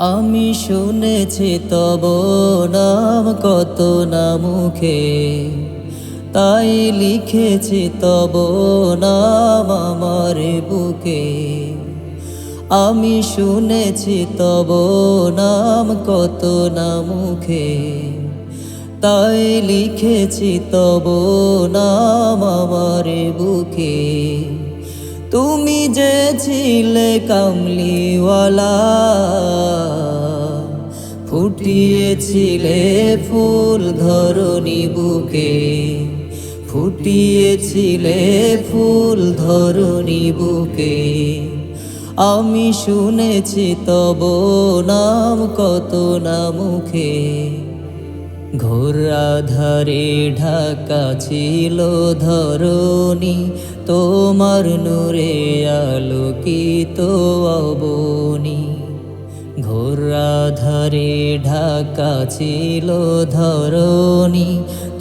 আমি শুনেছি তব নাম কত না মুখে, তাই লিখেছি তব নাম আমার বুকে। আমি শুনেছি তব নাম কত না মুখে, তাই লিখেছি তব নাম আমার বুকে। তুমি যে ছিলে কামলিওয়ালা, ফুটিয়েছিলে ফুল ধরণী বুকে, ফুটিয়েছিলে ফুল ধরণী বুকে। আমি শুনেছি তব নাম কত না মুখে, ঘোর আঁধারে ঢাকা ছিল ধরণী, তোমার নূরে আলোকিত অবনী। ঘোর আঁধারে ঢাকা ছিল ধরণী,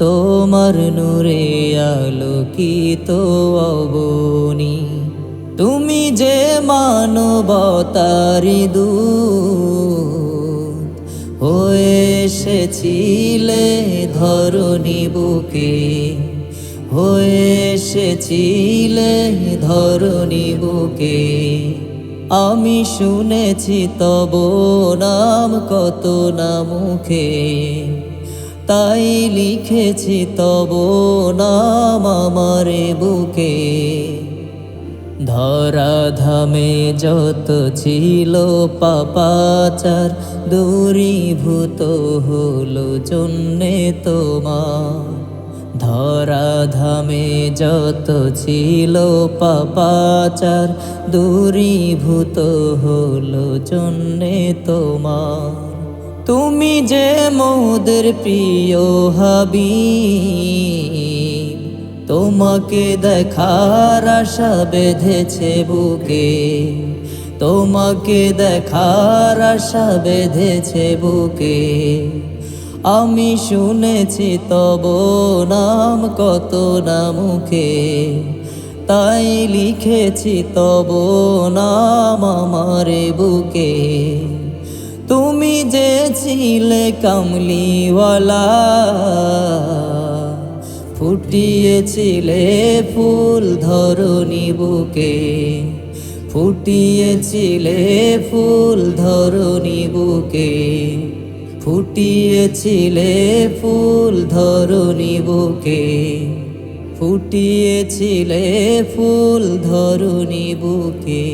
তোমার নূরে আলোকিত অবনী। তুমি যে মানবতারি দূত হয়ে এসেছিলে ধরণী বুকে, হয়ে এসেছিলে ধরণী বুকে। আমি শুনেছি তব নাম কত না মুখে, তাই লিখেছি তব নাম আমার বুকে। ধরাধামে যত ছিল পাপাচার, দূরীভূত হলো জন্যে তোমার। ধরাধামে যত ছিল পাপাচার, দূরীভূত হলো জন্যে তোমার। তুমি যে মোদের প্রিয় হাবিব, তোমাকে দেখার আশা বেঁধেছে বুকে, তোমাকে দেখার আশা বেঁধেছে বুকে। আমি শুনেছি তব নাম কত না মুখে, তাই লিখেছি তব নাম আমার বুকে। তুমি যে ছিলে কামলিওয়ালা, ফুটিয়েছিলে ফুল ধরণী বুকে, ফুটিয়েছিলে ফুল ধরণী বুকে, ফুটিয়েছিলে ফুল ধরণী বুকে, ফুটিয়েছিলে ফুল ধরণী বুকে।